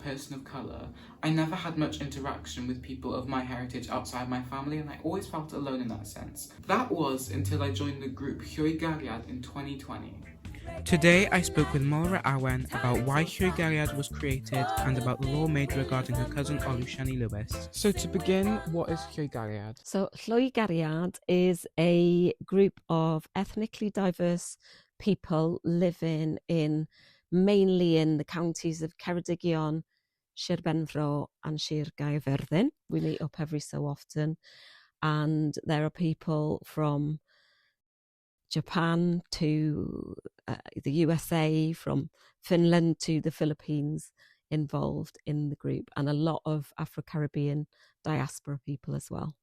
person of colour, I never had much interaction with people of my heritage outside my family, and I always felt alone in that sense. That was until I joined the group Llwy Gariad in 2020. Today I spoke with Molara Awen about why Llwy Gariad was created and about the law made regarding her cousin Shani Lewis. So to begin, what is Llwy Gariad? So Llwy Gariad is a group of ethnically diverse people living mainly in the counties of Ceredigion, Sir Benfro and Sir Gaerfyrddin. We meet up every so often, and there are people from Japan to the USA, from Finland to the Philippines involved in the group, and a lot of Afro-Caribbean diaspora people as well.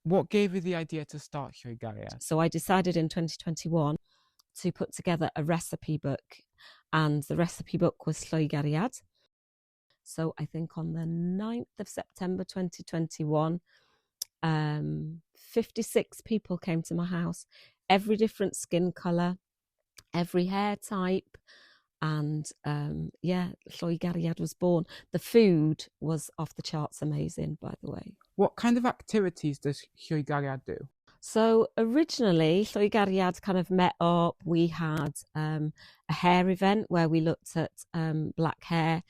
What gave you the idea to start Llwy Gariad? So I decided in 2021 to put together a recipe book, and the recipe book was Llwy Gariad. So I think on the 9th of September 2021, 56 people came to my house, every different skin colour, every hair type, and Llwy Gariad was born. The food was off the charts amazing, by the way. What kind of activities does Llwy Gariad do? So originally, Llwy Gariad kind of met up. We had a hair event where we looked at black hair.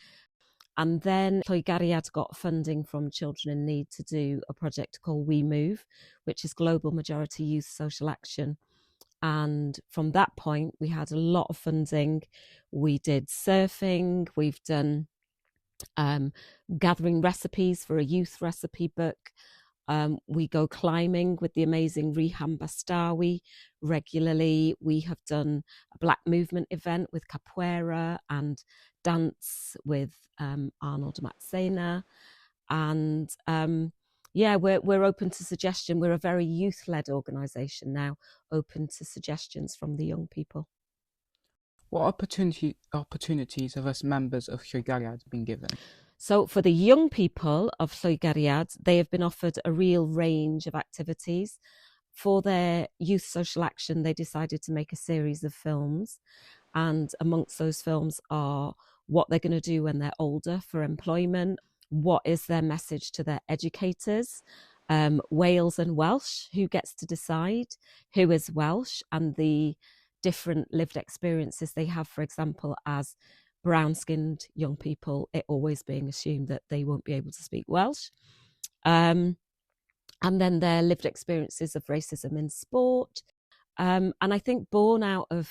And then Llwy Gariad got funding from Children in Need to do a project called We Move, which is Global Majority Youth Social Action. And from that point, we had a lot of funding. We did surfing. We've done gathering recipes for a youth recipe book. We go climbing with the amazing Reham Bastawi regularly. We have done a Black Movement event with capoeira and dance with Arnold Matsena. And we're open to suggestion. We're a very youth-led organisation now, open to suggestions from the young people. What opportunities have us members of Llwy Gariad been given? So for the young people of Llwy Gariad, they have been offered a real range of activities. For their youth social action, they decided to make a series of films. And amongst those films are what they're going to do when they're older for employment, what is their message to their educators, Wales and Welsh, who gets to decide who is Welsh, and the different lived experiences they have, for example, as brown-skinned young people, it always being assumed that they won't be able to speak Welsh. And then their lived experiences of racism in sport. And I think born out of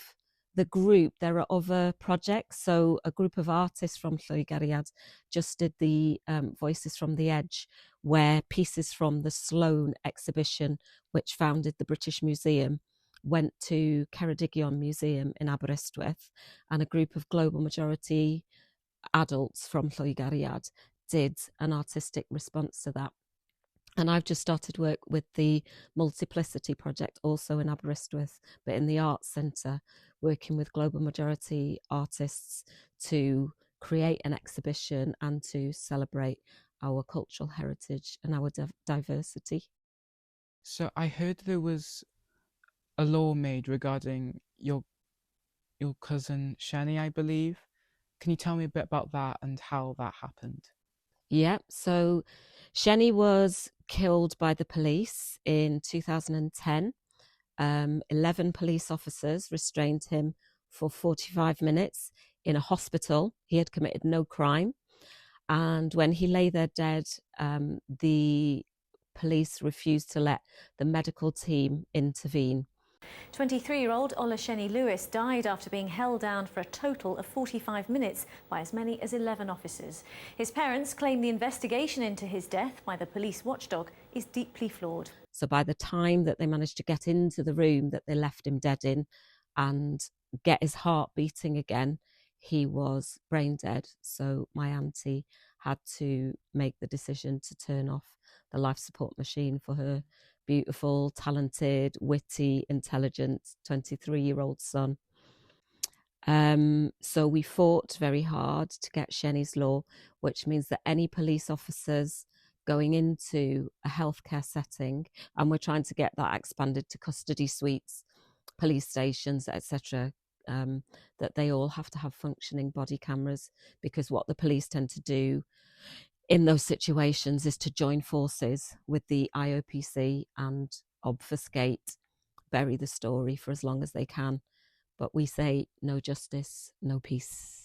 the group, there are other projects. So a group of artists from Llwy Gariad just did the Voices from the Edge, where pieces from the Sloan exhibition, which founded the British Museum, went to Ceredigion Museum in Aberystwyth, and a group of global majority adults from Llwy Gariad did an artistic response to that. And I've just started work with the Multiplicity project, also in Aberystwyth, but in the Arts Centre, working with global majority artists to create an exhibition and to celebrate our cultural heritage and our diversity. So I heard there was a law made regarding your cousin Shani, I believe. Can you tell me a bit about that and how that happened? Yeah, so Shani was killed by the police in 2010. 11 police officers restrained him for 45 minutes in a hospital. He had committed no crime. And when he lay there dead, the police refused to let the medical team intervene. 23-year-old Shani Lewis died after being held down for a total of 45 minutes by as many as 11 officers. His parents claim the investigation into his death by the police watchdog is deeply flawed. So by the time that they managed to get into the room that they left him dead in and get his heart beating again, he was brain dead. So my auntie had to make the decision to turn off the life support machine for her beautiful, talented, witty, intelligent 23-year-old son. So we fought very hard to get Shani's law, which means that any police officers going into a healthcare setting, and we're trying to get that expanded to custody suites, police stations, etc., that they all have to have functioning body cameras, because what the police tend to do in those situations is to join forces with the IOPC and obfuscate, bury the story for as long as they can. But we say no justice, no peace.